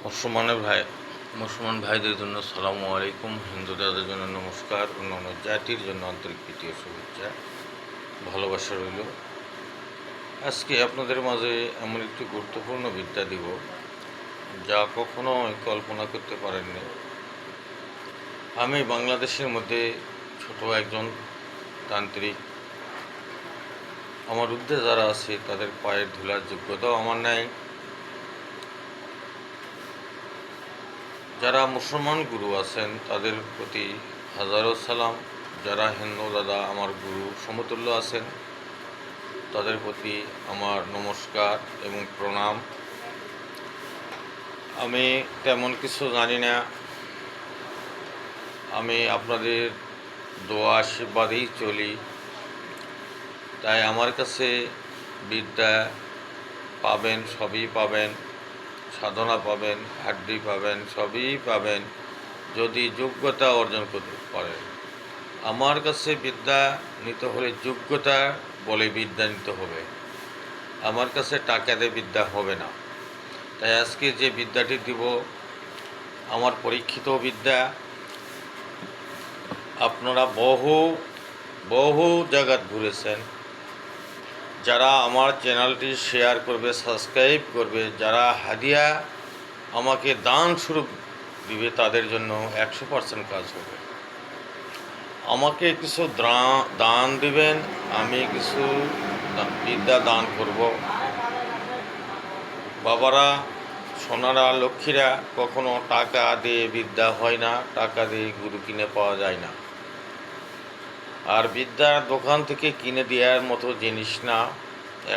মুসলমান ভাইদের জন্য সালামু আলাইকুম, হিন্দু দাদের জন্য নমস্কার, অন্যান্য জাতির জন্য আন্তরিক প্রীতি ও শুভেচ্ছা ভালোবাসা রইল। আজকে আপনাদের মাঝে এমন একটি গুরুত্বপূর্ণ বিদ্যা দিব যা কখনো কল্পনা করতে পারেননি। আমি বাংলাদেশের মধ্যে ছোট একজন তান্ত্রিক। আমার ঊর্ধ্বে যারা আছে তাদের পায়ের ধুলার যোগ্যতাও আমার নাই। যারা মুসলমান গুরু আছেন তাদের প্রতি হাজারো সালাম। যারা হিন্দু দাদা আমার গুরু সমতুল্য আছেন তাদের প্রতি আমার নমস্কার এবং প্রণাম। আমি তেমন কিছু জানি না, আমি আপনাদের দোয়া আশীর্বাদেই চলি। তাই আমার কাছে বিদ্যা পাবেন, সবই পাবেন, সাধনা পাবেন, হাড্ডি পাবেন, সবই পাবেন যদি যোগ্যতা অর্জন করতে পারেন। আমার কাছে বিদ্যা নিতে হলে যোগ্যতা বলে বিদ্যা নিতে হবে, আমার কাছে টাকা দিয়ে বিদ্যা হবে না। তাই আজকে যে বিদ্যাটি দিব আমার পরীক্ষিত বিদ্যা। আপনারা বহু জায়গা ঘুরেছেন, যারা আমার চ্যানেলটি শেয়ার করবে, সাবস্ক্রাইব করবে, যারা হাদিয়া আমাকে দান স্বরূপ দিবে তাদের জন্য 100% কাজ হবে। আমাকে কিছু দান দিবেন, আমি কিছু বিদ্যা দান করব। বাবারা, সোনারা, লক্ষ্মীরা, কখনো টাকা দিয়ে বিদ্যা হয় না, টাকা দিয়ে গুরু কিনে পাওয়া যায় না। আর বিদ্যা দোকান থেকে কিনে দেওয়ার মতো জিনিস না,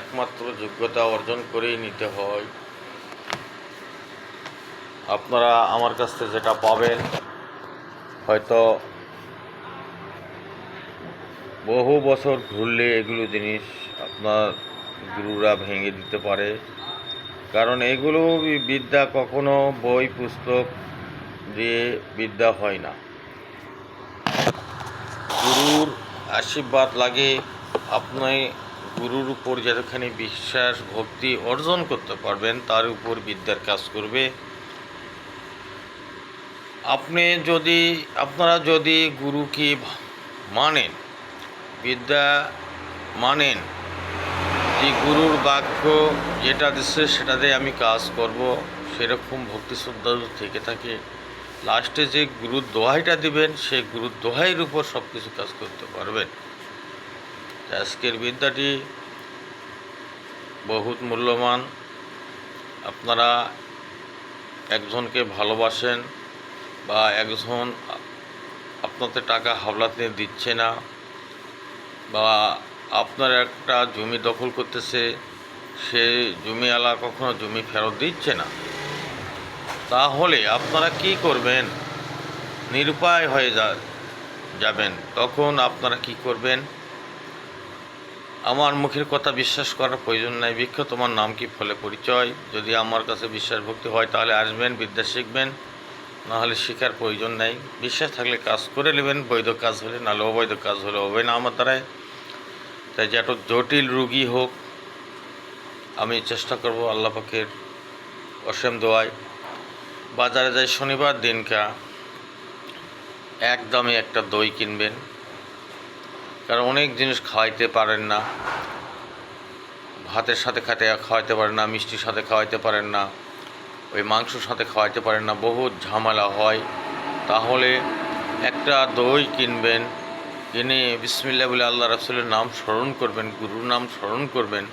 একমাত্র যোগ্যতা অর্জন করেই নিতে হয়। আপনারা আমার কাছ থেকে যেটা পাবেন হয়তো বহু বছর ঘুরলে এগুলো জিনিস আপনার গুরুরা ভেঙে দিতে পারে, কারণ এগুলো বিদ্যা কখনো বই পুস্তক দিয়ে বিদ্যা হয় না। গুরুর আশীর্বাদ লাগে। আপনি গুরুর উপর যতখানি বিশ্বাস ভক্তি অর্জন করতে পারবেন তার উপর বিদ্যার কাজ করবে। আপনারা যদি গুরুকে মানেন, বিদ্যা মানেন, যে গুরুর বাক্য যেটা দিচ্ছে সেটাতে আমি কাজ করব, সেরকম ভক্তি শ্রদ্ধা থেকে থাকে, লাস্টে যে গুরুর দোহাইটা দিবেন সেই গুরুর দোহাইয়ের উপর সব কিছু কাজ করতে পারবেন। আজকের বিদ্যাটি বহুত মূল্যবান। আপনারা একজনকে ভালোবাসেন বা একজন আপনাদের টাকা হাওলাতে দিচ্ছে না, বা আপনার একটা জমি দখল করতেছে, সে জমিওয়ালা কখনো জমি ফেরত দিচ্ছে না, তাহলে আপনারা কি করবেন? নিরুপায় হয়ে যাবেন। তখন আপনারা কি করবেন? আমার মুখের কথা বিশ্বাস করার প্রয়োজন নাই। বিখ্যাত তোমার নাম কি ফলে পরিচয়। যদি আমার কাছে বিশ্বাস ভক্তি হয় তাহলে আসবেন, বিদ্যা শিখবেন, নাহলে শেখার প্রয়োজন নাই। বিশ্বাস থাকলে কাজ করে নেবেন, বৈধ কাজ হলে, নাহলে অবৈধ কাজ হলে হবে না আমার দ্বারায়। তাই যে এত জটিল রুগী হোক, আমি চেষ্টা করব আল্লাহ পাকের অসীম দোয়ায়। বাজারে যাই শনিবার দিনকা একদমই একটা দই কিনবেন, কারণ অনেক জিনিস খাওয়াইতে পারেন না, ভাতের সাথে খাওয়াইতে পারেন না, মিষ্টির সাথে খাওয়াইতে পারেন না, ওই মাংসর সাথে খাওয়াইতে পারেন না, বহুত ঝামেলা হয়। তাহলে একটা দই কিনবেন, কিনে বিসমিল্লাহ বলে আল্লাহ রাসূলের নাম স্মরণ করবেন, গুরুর নাম স্মরণ করবেন।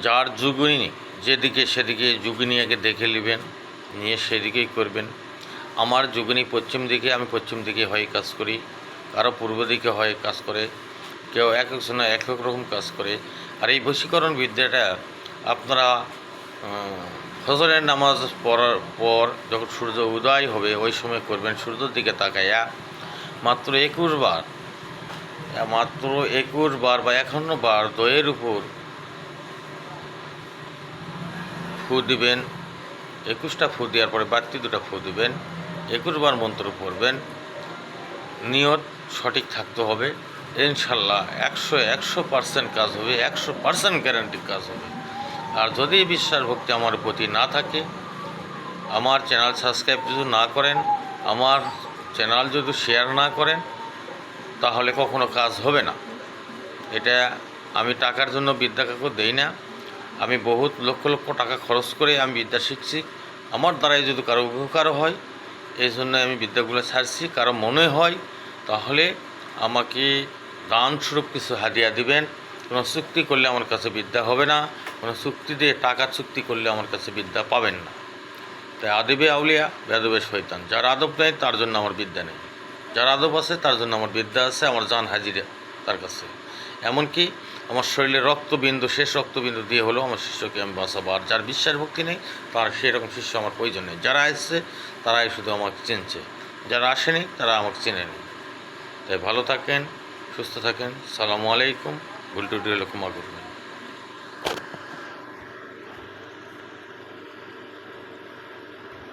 যার যুগিনী যেদিকে সেদিকে যুগিনীকে দেখে নেবেন, নিয়ে সেদিকেই করবেন। আমার যুগিনী পশ্চিম দিকে, আমি পশ্চিম দিকে হয়ে কাজ করি, কারো পূর্ব দিকে হয়ে কাজ করে, কেউ এক একজন এক এক রকম কাজ করে। আর এই বশীকরণ বিদ্যাটা আপনারা ফজরের নামাজ পড়ার পর যখন সূর্য উদয় হবে ওই সময় করবেন, সূর্যের দিকে তাকাইয়া মাত্র 21 বার বা 51 বার দইয়ের উপর ফু দিবেন। 21টা ফু দেওয়ার পরে বাড়তি 2টা ফু দিবেন, 21 বার মন্ত্র পড়বেন। নিয়ত সঠিক থাকতে হবে, ইনশাল্লাহ 100% কাজ হবে, 100% গ্যারান্টি কাজ হবে। আর যদি বিশ্বাস ভক্তি আমার প্রতি না থাকে আমার চ্যানেল সাবস্ক্রাইব যদি না করেন, আমার চ্যানেল যদি শেয়ার না করেন, তাহলে কখনো কাজ হবে না। এটা আমি টাকার জন্য বিদ্যা কাউকে দেই না। আমি বহুত লক্ষ লক্ষ টাকা খরচ করে আমি বিদ্যা শিখছি। আমার দ্বারাই যদি কারো উপকার হয়, এই জন্য আমি বিদ্যাগুলো ছাড়ছি। কারো মনে হয় তাহলে আমাকে দানস্বরূপ কিছু হাদিয়া দিবেন। কোনো চুক্তি করলে আমার কাছে বিদ্যা হবে না, কোনো চুক্তি দিয়ে টাকা চুক্তি করলে আমার কাছে বিদ্যা পাবেন না। তাই আদবে আউলিয়া বেদবে শয়তান, যার আদব নেই তার জন্য আমার বিদ্যা নেই, যার আদব আছে তার জন্য আমার বিদ্যা আছে। আমার জান হাজিরা তার কাছে। এমনকি আমার শরীরে রক্তবিন্দু, শেষ রক্তবিন্দু দিয়ে হলেও আমার শিষ্যকে আমি বাঁচাবো। আর যার বিশ্বাস ভক্তি নেই তার সেরকম শিষ্য আমার প্রয়োজন নেই। যারা আসছে তারাই শুধু আমাকে চিনছে, যারা আসেনি তারা আমাকে চেনেনি। তাই ভালো থাকেন, সুস্থ থাকেন। সালামু আলাইকুম। ভুল টুটি হলে ক্ষমা করবেন।